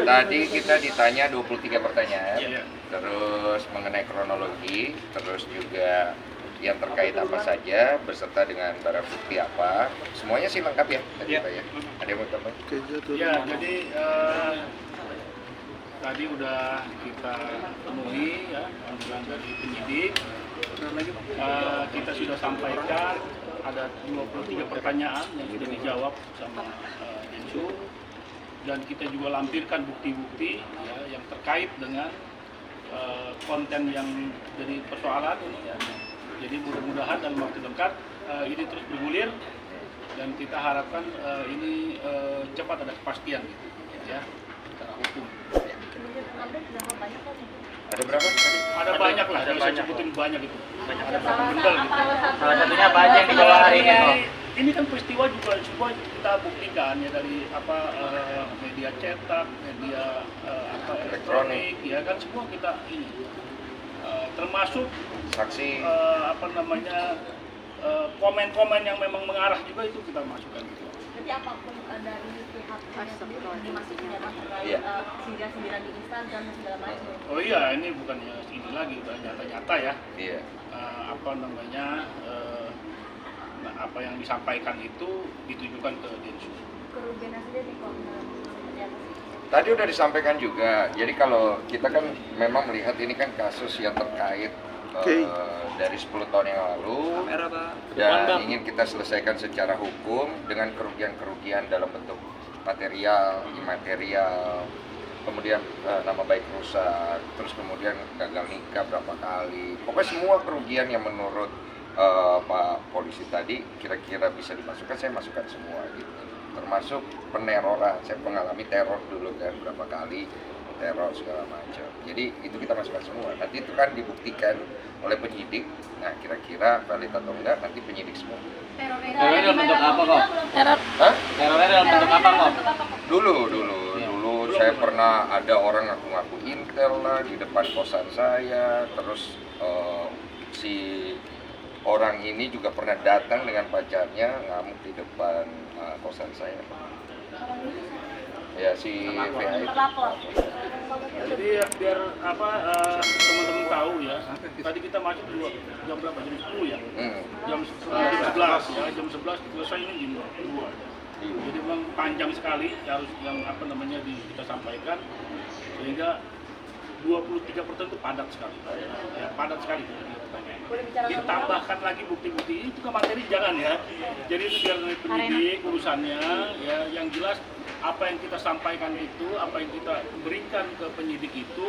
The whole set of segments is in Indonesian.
Tadi kita ditanya 23 pertanyaan, terus mengenai kronologi, terus juga yang terkait apa saja, beserta dengan barang bukti apa, semuanya sih lengkap ya tadi Pak ya. Ada yang mau tambah? Ya, jadi tadi udah kita penuhi ya panggilan dari penyidik. Kita sudah sampaikan ada 23 pertanyaan yang sudah dijawab sama Densu, dan kita juga lampirkan bukti-bukti ya, yang terkait dengan konten yang jadi persoalan ini ya. Jadi mudah-mudahan dalam waktu dekat ini terus bergulir dan kita harapkan ini cepat ada kepastian gitu, ya secara hukum. Ada berapa? Ada banyak lah, kalau saya sebutin banyak itu. Ada berapa bendel gitu. Salah satunya apa aja yang dibawa hari ini? Ini kan peristiwa juga semua kita buktikan ya dari media cetak, media elektronik, ya kan semua kita ini termasuk Saksi. Komen-komen yang memang mengarah juga itu kita masukkan gitu. Jadi apapun dari pihak dimasukin ya Mas terkait sindiran di Instagram dan segala macam. Oh iya, ini bukannya ini lagi, udah nyata-nyata ya. Iya. Apa yang disampaikan itu ditujukan ke Densus. Kerugian hasilnya di Tadi udah disampaikan juga. Jadi kalau kita kan memang melihat ini kan kasus yang terkait dari 10 tahun yang lalu dan ingin kita selesaikan secara hukum dengan kerugian-kerugian dalam bentuk material, imaterial, kemudian nama baik rusak, terus kemudian gagal nikah berapa kali. Pokoknya semua kerugian yang menurut Pak Polisi tadi kira-kira bisa dimasukkan, saya masukkan semua gitu. Termasuk peneroran, saya mengalami teror dulu kan berapa kali, teror segala macam. Jadi itu kita masukkan semua. Nanti itu kan dibuktikan oleh penyidik. Nah kira-kira valid atau enggak nanti penyidik semua. Terornya dalam bentuk apa kok? Hah? Terornya dalam bentuk apa kok? Dulu saya pernah ada orang ngaku-ngaku intel lah di depan kosan saya. Terus si orang ini juga pernah datang dengan pacarnya ngamuk di depan kosan saya. Ya si PA itu. Jadi biar teman-teman tahu ya. Tadi kita masuk jam berapa? Jam 10 ya. Jam 11 ya. Jam 11 selesai ini jam 2. Jadi memang panjang sekali harus yang kita sampaikan, sehingga 23 pertanyaan itu padat sekali. Ya, padat sekali. Ditambahkan lagi bukti-bukti itu ke materi jangan ya. Jadi itu biar dari penyidik urusannya ya, yang jelas apa yang kita sampaikan itu, apa yang kita berikan ke penyidik itu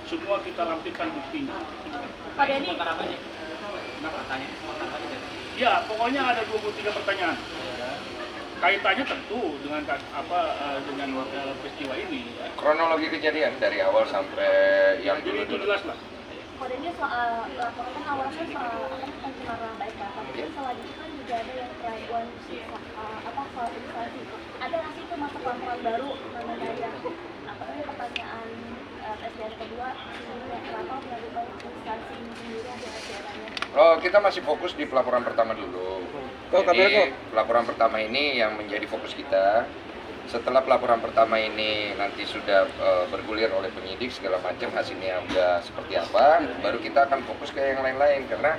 semua kita lampirkan buktinya. Pak Denny, ya pokoknya ada 23 pertanyaan. Kaitannya tentu dengan dengan peristiwa ini. Ya. Kronologi kejadian dari awal sampai yang Jadi itu dulu. jelas lah. Pak Denny soal laporan awalnya soal pencemaran baik bapak, tapi selanjutnya kan juga ada yang keraguan soal instansi. Ada nggak sih itu masuk laporan baru mengenai pertanyaan SDN kedua yang kenapa melakukan instansi sendiri ada acaranya? Oh, kita masih fokus di pelaporan pertama dulu. Jadi pelaporan pertama ini yang menjadi fokus kita. Setelah pelaporan pertama ini nanti sudah bergulir oleh penyidik segala macam, hasilnya udah seperti apa, baru kita akan fokus ke yang lain-lain. Karena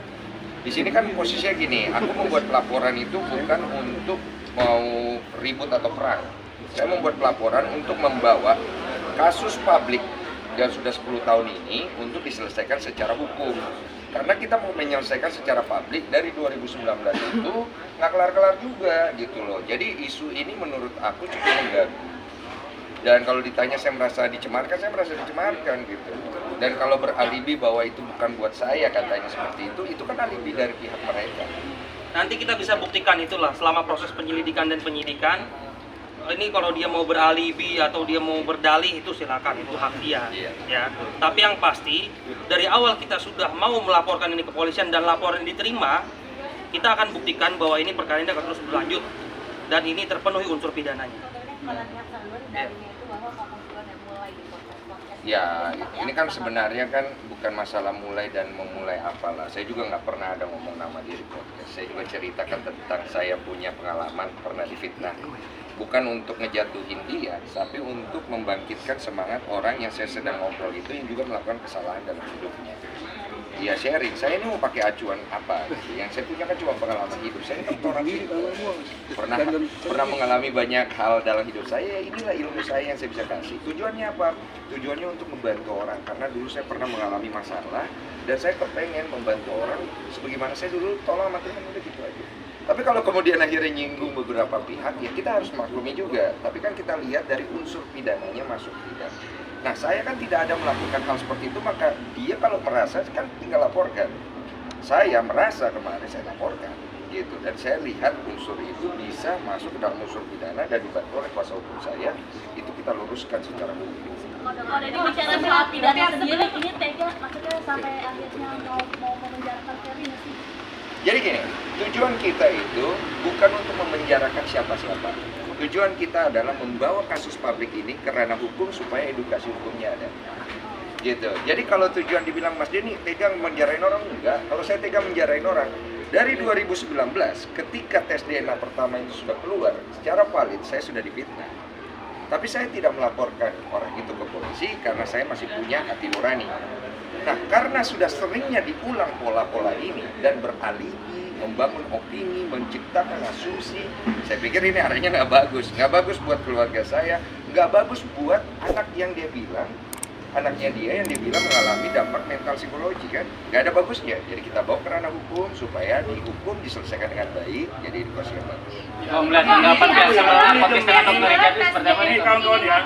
di sini kan posisinya gini, aku membuat pelaporan itu bukan untuk mau ribut atau perang. Saya membuat pelaporan untuk membawa kasus publik yang sudah 10 tahun ini untuk diselesaikan secara hukum. Karena kita mau menyelesaikan secara publik dari 2019 itu nggak kelar-kelar juga gitu loh. Jadi isu ini menurut aku cukup mengganggu. Dan kalau ditanya saya merasa dicemarkan, saya merasa dicemarkan gitu. Dan kalau beralibi bahwa itu bukan buat saya katanya seperti itu kan alibi dari pihak mereka. Nanti kita bisa buktikan itulah selama proses penyelidikan dan penyidikan. Ini kalau dia mau beralibi atau dia mau berdalih itu silakan, itu hak dia. Ya. Tapi yang pasti dari awal kita sudah mau melaporkan ini ke kepolisian dan laporan diterima, kita akan buktikan bahwa ini perkara ini akan terus berlanjut dan ini terpenuhi unsur pidananya. Ya, ini kan sebenarnya kan bukan masalah mulai dan memulai apalah. Saya juga nggak pernah ada ngomong nama dia di podcast. Saya juga ceritakan tentang saya punya pengalaman pernah difitnah. Bukan untuk ngejatuhin dia, tapi untuk membangkitkan semangat orang yang saya sedang ngobrol itu yang juga melakukan kesalahan dalam hidupnya. Ya sharing, saya ini mau pakai acuan apa? Yang saya punya kan cuma pengalaman hidup. Saya kan orang hidup. Pernah mengalami banyak hal dalam hidup saya. Inilah ilmu saya yang saya bisa kasih. Tujuannya apa? Tujuannya untuk membantu orang. Karena dulu saya pernah mengalami masalah dan saya kepengen membantu orang sebagaimana saya dulu tolong sama Tuhan, udah gitu aja. Tapi kalau kemudian akhirnya nyinggung beberapa pihak, ya kita harus maklumi juga. Tapi kan kita lihat dari unsur pidananya masuk tidak. Nah, saya kan tidak ada melakukan hal seperti itu, maka dia kalau merasa kan tinggal laporkan. Saya merasa kemarin saya laporkan, gitu. Dan saya lihat unsur itu bisa masuk ke dalam unsur pidana dan dibantu oleh kuasa hukum saya, itu kita luruskan secara hukum. Kalau dari bicara soal pidana sendiri, ini tega maksudnya sampai akhirnya mau memenjarakan Ferry nggak sih? Jadi gini, tujuan kita itu bukan untuk memenjarakan siapa-siapa. Tujuan kita adalah membawa kasus publik ini ke ranah hukum supaya edukasi hukumnya ada. Gitu. Jadi kalau tujuan dibilang Mas Denny tega menjarain orang, enggak. Kalau saya tega menjarain orang, dari 2019 ketika tes DNA pertama itu sudah keluar, secara valid saya sudah difitnah. Tapi saya tidak melaporkan orang itu ke polisi karena saya masih punya hati nurani. Nah, karena sudah seringnya diulang pola-pola ini dan beralibi, membangun opini, menciptakan asumsi, saya pikir ini arahnya nggak bagus. Nggak bagus buat keluarga saya, nggak bagus buat anak yang dia bilang, anaknya dia yang dia bilang mengalami dampak mental psikologi kan. Nggak ada bagusnya. Jadi kita bawa ke ranah hukum supaya dihukum, diselesaikan dengan baik, jadi edukasi yang bagus. Melihat tanggapan biasa podcast dengan Dr. Richard seperti apa nih kawan-kawan ya?